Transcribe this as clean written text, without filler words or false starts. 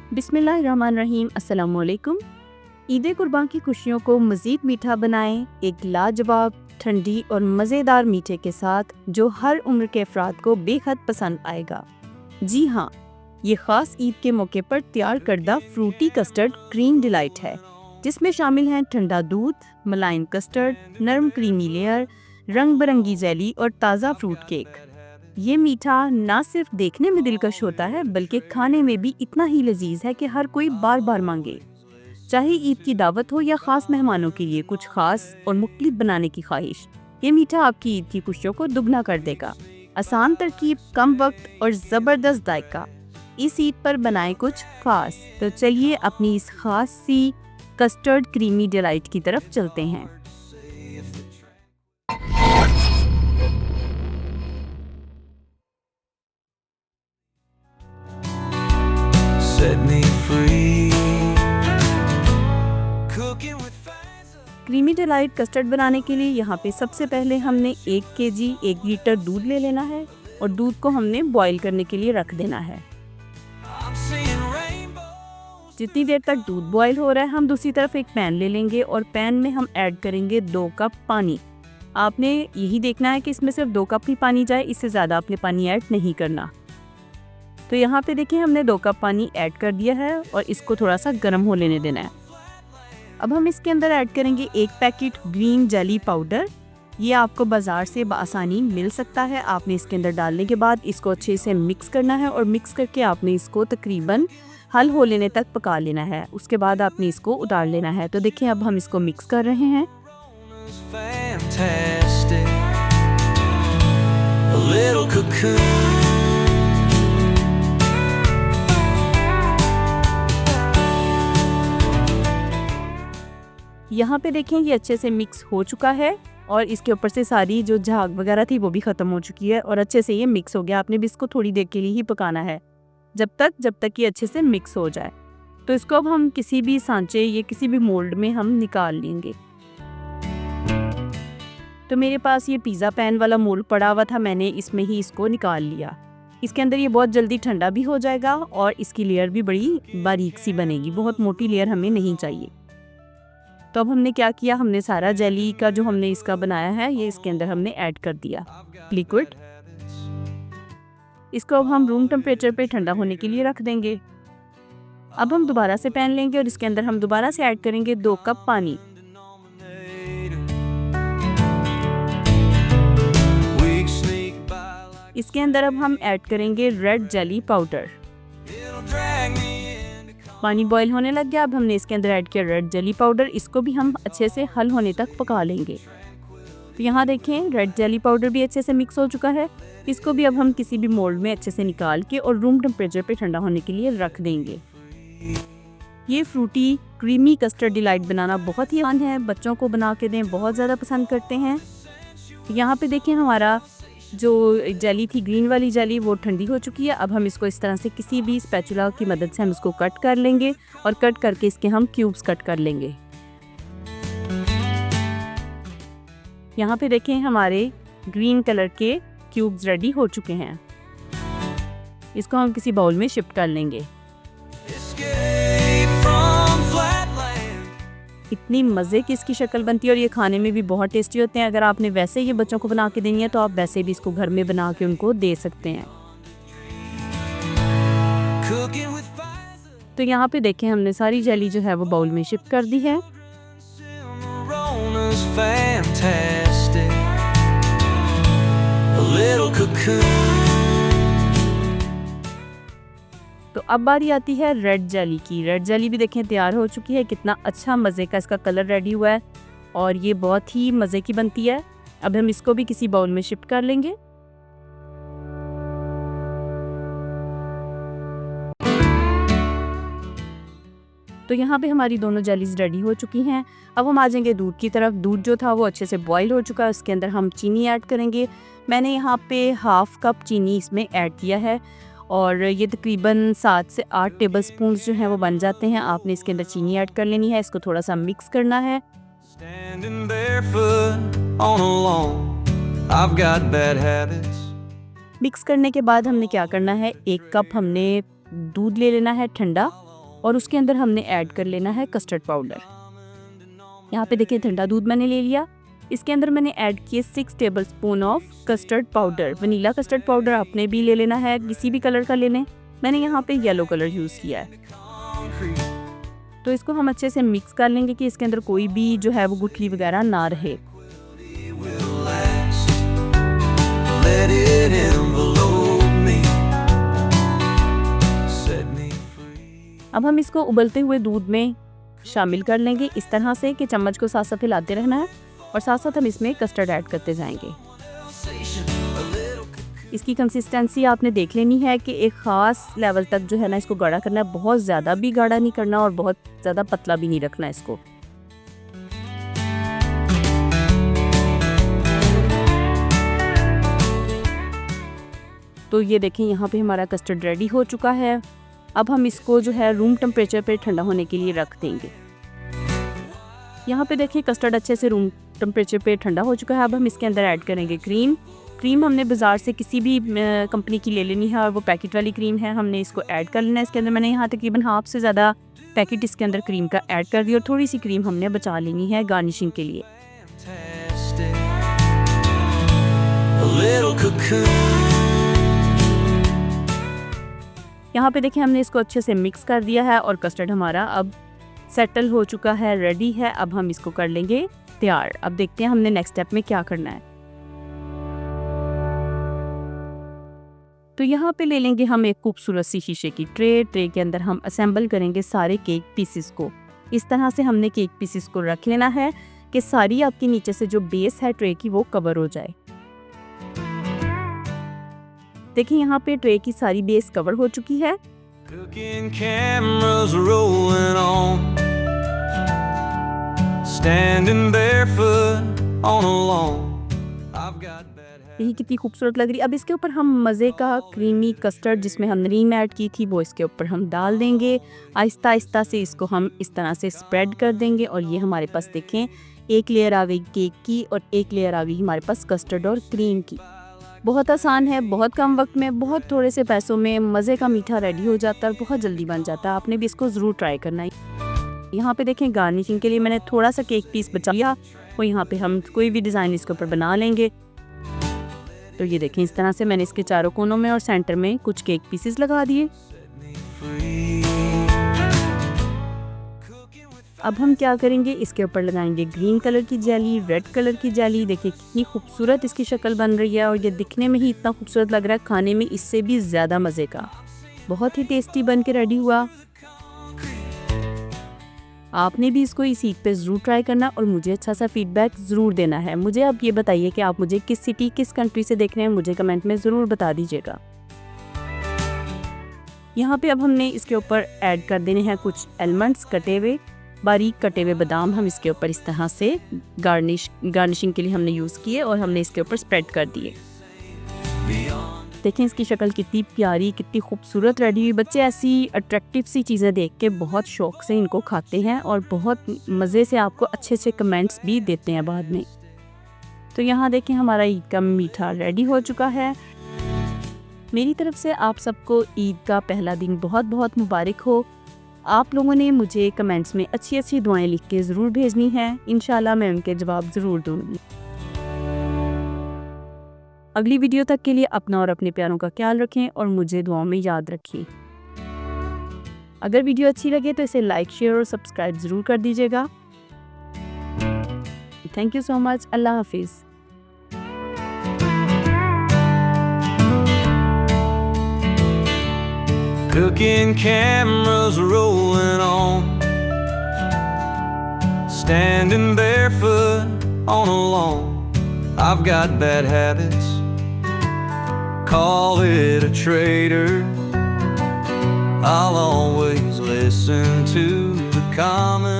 बिस्मिल्लाहिर्रहमानिर्रहीम। अस्सलामुअलैकुम। ईद कुर्बान की खुशियों को मज़ीद मीठा बनाएं एक लाजवाब, ठंडी और मज़ेदार मीठे के साथ जो हर उम्र के अफराद को बेहद पसंद आएगा। जी हाँ, ये ख़ास ईद के मौके पर तैयार करदा फ्रूटी कस्टर्ड क्रीम डिलाइट है, जिसमें शामिल हैं ठंडा दूध, मुलायम कस्टर्ड, नरम क्रीमी लेयर, रंग बिरंगी जेली और ताज़ा फ्रूट केक। ये मीठा ना सिर्फ देखने में दिलकश होता है बल्कि खाने में भी इतना ही लजीज है कि हर कोई बार बार मांगे। चाहे ईद की दावत हो या खास मेहमानों के लिए कुछ खास और मुख्तलिफ बनाने की ख्वाहिश, ये मीठा आपकी ईद की खुशियों को दुगना कर देगा। आसान तरकीब, कम वक्त और ज़बरदस्त जायका। इस ईद पर बनाएं कुछ खास। तो चलिए अपनी इस खास सी कस्टर्ड क्रीमी डिलाइट की तरफ चलते हैं। Set me free. Cooking with fires. Creamy delight custard बनाने के लिए यहाँ पे सबसे पहले हमने 1 केजी 1 लीटर दूध ले लेना है और दूध को हमने बॉईल करने के लिए रख देना है। I'm seeing rainbows. जितनी देर तक दूध बॉईल हो रहा है, हम दूसरी तरफ एक पैन ले लेंगे और पैन में हम ऐड करेंगे 2 कप पानी। आपने यही देखना है कि इसमें सिर्फ 2 कप ही पानी जाए, इससे ज़्यादा आपने पानी ऐड नहीं करना। तो यहाँ पे देखिए हमने 2 कप पानी ऐड कर दिया है और इसको थोड़ा सा गर्म हो लेने देना है। अब हम इसके अंदर ऐड करेंगे 1 पैकेट ग्रीन जेली पाउडर। ये आपको बाज़ार से आसानी मिल सकता है। आपने इसके अंदर डालने के बाद इसको अच्छे से मिक्स करना है और मिक्स करके आपने इसको तकरीबन हल हो लेने तक पका लेना है। उसके बाद आपने इसको उतार लेना है। तो देखिए अब हम इसको मिक्स कर रहे हैं। It's fantastic. A little cocoon. यहाँ पे देखें ये अच्छे से मिक्स हो चुका है और इसके ऊपर से सारी जो झाग वगैरह थी वो भी ख़त्म हो चुकी है और अच्छे से ये मिक्स हो गया। आपने भी इसको थोड़ी देर के लिए ही पकाना है, जब तक ये अच्छे से मिक्स हो जाए। तो इसको अब हम किसी भी सांचे या किसी भी मोल्ड में हम निकाल लेंगे। तो मेरे पास ये पिज़्ज़ा पैन वाला मोल्ड पड़ा हुआ था, मैंने इसमें ही इसको निकाल लिया। इसके अंदर ये बहुत जल्दी ठंडा भी हो जाएगा और इसकी लेयर भी बड़ी बारीक सी बनेगी, बहुत मोटी लेयर हमें नहीं चाहिए। तो अब हमने क्या किया, हमने सारा जेली का जो हमने इसका बनाया है ये इसके अंदर हमने ऐड कर दिया लिक्विड। इसको अब हम रूम टेम्परेचर पे ठंडा होने के लिए रख देंगे। अब हम दोबारा से पैन लेंगे और इसके अंदर हम दोबारा से ऐड करेंगे 2 कप पानी। Weeks sneak by like इसके अंदर अब हम ऐड करेंगे red jelly powder. it'll drag me into पानी बॉईल होने लग गया। अब हमने इसके अंदर ऐड किया रेड जेली पाउडर। इसको भी हम अच्छे से हल होने तक पका लेंगे। तो यहाँ देखें रेड जेली पाउडर भी अच्छे से मिक्स हो चुका है। इसको भी अब हम किसी भी मोल्ड में अच्छे से निकाल के और रूम टेम्परेचर पे ठंडा होने के लिए रख देंगे। ये फ्रूटी क्रीमी कस्टर्ड डिलाइट बनाना बहुत ही आसान है, बच्चों को बना के दें, बहुत ज़्यादा पसंद करते हैं। यहाँ पे देखें हमारा जो जेली थी, ग्रीन वाली जेली, वो ठंडी हो चुकी है। अब हम इसको इस तरह से किसी भी स्पैचुला की मदद से हम इसको कट कर लेंगे और कट करके इसके हम क्यूब्स कट कर लेंगे। यहाँ पे देखें हमारे ग्रीन कलर के क्यूब्स रेडी हो चुके हैं। इसको हम किसी बाउल में शिफ्ट कर लेंगे। escape from flatland. इतनी मज़े की इसकी शक्ल बनती है और ये खाने में भी बहुत टेस्टी होते हैं। अगर आपने वैसे ये बच्चों को बना के देनी है तो आप वैसे भी इसको घर में बना के उनको दे सकते हैं। Cooking with fires. तो यहाँ पे देखें हमने सारी जेली जो है वो बाउल में शिफ्ट कर दी है। Cimarona's fantastic. A little cocoon. तो अब बारी आती है रेड जेली की। रेड जेली भी देखें तैयार हो चुकी है। कितना अच्छा मज़े का इसका कलर रेडी हुआ है और ये बहुत ही मज़े की बनती है। अब हम इसको भी किसी बाउल में शिफ्ट कर लेंगे। तो यहाँ पे हमारी दोनों जेलीज रेडी हो चुकी हैं। अब हम आ जाएंगे दूध की तरफ। दूध जो था वो अच्छे से बॉईल हो चुका है। उसके अंदर हम चीनी ऐड करेंगे। मैंने यहाँ पे 1/2 कप चीनी इसमें ऐड किया है और ये तकरीबन 7 से 8 टेबलस्पून जो हैं वो बन जाते हैं। आपने इसके अंदर चीनी ऐड कर लेनी है। इसको थोड़ा सा मिक्स करना है। Standing barefoot on a lawn. I've got bad habits. Mix करने के बाद हमने क्या करना है, 1 कप हमने दूध ले लेना है ठंडा और उसके अंदर हमने ऐड कर लेना है कस्टर्ड पाउडर। यहाँ पे देखिए ठंडा दूध मैंने ले लिया, इसके अंदर मैंने ऐड किए 6 tablespoon of custard powder. Vanilla custard powder आपने भी ले लेना है, किसी भी कलर का ले लें। मैंने यहाँ पे येलो कलर यूज़ किया है। तो इसको हम अच्छे से मिक्स कर लेंगे कि इसके अंदर कोई भी जो है वो गुठली वगैरह ना रहे। Let it envelope me, set me free. अब हम इसको उबलते हुए दूध में शामिल कर लेंगे इस तरह से कि चम्मच को साथ साथ हिलाते रहना है और साथ साथ हम इसमें कस्टर्ड ऐड करते जाएंगे। इसकी कंसिस्टेंसी आपने देख लेनी है कि एक ख़ास लेवल तक जो है ना इसको गाढ़ा करना है। बहुत ज़्यादा भी गाढ़ा नहीं करना और बहुत ज़्यादा पतला भी नहीं रखना इसको। तो ये देखें यहाँ पे हमारा कस्टर्ड रेडी हो चुका है। अब हम इसको जो है रूम टेम्परेचर पे ठंडा होने के लिए रख देंगे। यहाँ पे देखिए कस्टर्ड अच्छे से रूम टेम्परेचर पे ठंडा हो चुका है। अब हम इसके अंदर ऐड करेंगे क्रीम। क्रीम हमने बाज़ार से किसी भी कंपनी की ले लेनी है और वो पैकेट वाली क्रीम है। हमने इसको ऐड कर लेना है। इसके अंदर मैंने यहाँ तकरीबन हाफ से ज़्यादा पैकेट इसके अंदर क्रीम का ऐड कर दिया और थोड़ी सी क्रीम हमने बचा लेनी है गार्निशिंग के लिए। यहाँ पे देखें हमने इसको अच्छे से मिक्स कर दिया है और कस्टर्ड हमारा अब सेटल हो चुका है, रेडी है। अब हम इसको कर लेंगे तैयार। अब देखते हैं हमने नेक्स्ट स्टेप में क्या करना है। तो यहाँ पे ले लेंगे हम एक खूबसूरत सी शीशे की ट्रे के अंदर हम असेंबल करेंगे सारे केक पीसेस को। इस तरह से हमने केक पीसेस को रख लेना है कि सारी आपकी नीचे से जो बेस है ट्रे की वो कवर हो जाए। देखिए यहाँ पे ट्रे की सारी बेस कवर हो चुकी है। Cooking cameras rolling on, standing barefoot on a lawn. I've got bad habits. यही कितनी खूबसूरत लग रही है। अब इसके ऊपर हम मज़े का क्रीमी कस्टर्ड जिसमें हमने क्रीम ऐड की थी वो इसके ऊपर हम डाल देंगे। आहिस्ता आहिस्ता से इसको हम इस तरह से स्प्रेड कर देंगे और ये हमारे पास देखें एक लेयर आ गई केक की और एक लेयर आ गई हमारे पास कस्टर्ड और क्रीम की। बहुत आसान है, बहुत कम वक्त में, बहुत थोड़े से पैसों में मज़े का मीठा रेडी हो जाता है और बहुत जल्दी बन जाता है। आपने भी इसको ज़रूर ट्राई करना है। यहाँ पे देखें गार्निशिंग के लिए मैंने थोड़ा सा केक पीस बचा लिया और यहाँ पे हम कोई भी डिज़ाइन इसके ऊपर बना लेंगे। तो ये देखें इस तरह से मैंने इसके चारों कोनों में और सेंटर में कुछ केक पीसेस लगा दिए। अब हम क्या करेंगे, इसके ऊपर लगाएंगे ग्रीन कलर की जेली, रेड कलर की जेली। देखिए कितनी खूबसूरत इसकी शक्ल बन रही है और ये दिखने में ही इतना खूबसूरत लग रहा है, खाने में इससे भी ज़्यादा मज़े का। बहुत ही टेस्टी बन के रेडी हुआ। आपने भी इसको इस ईद पे ज़रूर ट्राई करना और मुझे अच्छा सा फीडबैक ज़रूर देना है। मुझे अब ये बताइए कि आप मुझे किस सिटी, किस कंट्री से देख रहे हैं, मुझे कमेंट में ज़रूर बता दीजिएगा। यहाँ पे अब हमने इसके ऊपर ऐड कर देने हैं कुछ आलमंड्स, कटे हुए बारीक कटे हुए बादाम हम इसके ऊपर इस तरह से गार्निशिंग के लिए हमने यूज़ किए और हमने इसके ऊपर स्प्रेड कर दिए। देखें इसकी शक्ल कितनी प्यारी, कितनी खूबसूरत रेडी हुई। बच्चे ऐसी अट्रैक्टिव सी चीज़ें देख के बहुत शौक से इनको खाते हैं और बहुत मज़े से आपको अच्छे अच्छे कमेंट्स भी देते हैं बाद में। तो यहाँ देखें हमारा ईद का मीठा रेडी हो चुका है। मेरी तरफ से आप सबको ईद का पहला दिन बहुत बहुत मुबारक हो। आप लोगों ने मुझे कमेंट्स में अच्छी अच्छी दुआएं लिख के ज़रूर भेजनी है। इंशाल्लाह मैं उनके जवाब ज़रूर दूँगी। अगली वीडियो तक के लिए अपना और अपने प्यारों का ख्याल रखें और मुझे दुआओं में याद रखिए। अगर वीडियो अच्छी लगे तो इसे लाइक, शेयर और सब्सक्राइब ज़रूर कर दीजिएगा। Thank you so much. Allah हाफिज़। Cooking cameras rolling on, standing barefoot on a lawn. I've got bad habits, call it a traitor. I'll always listen to the common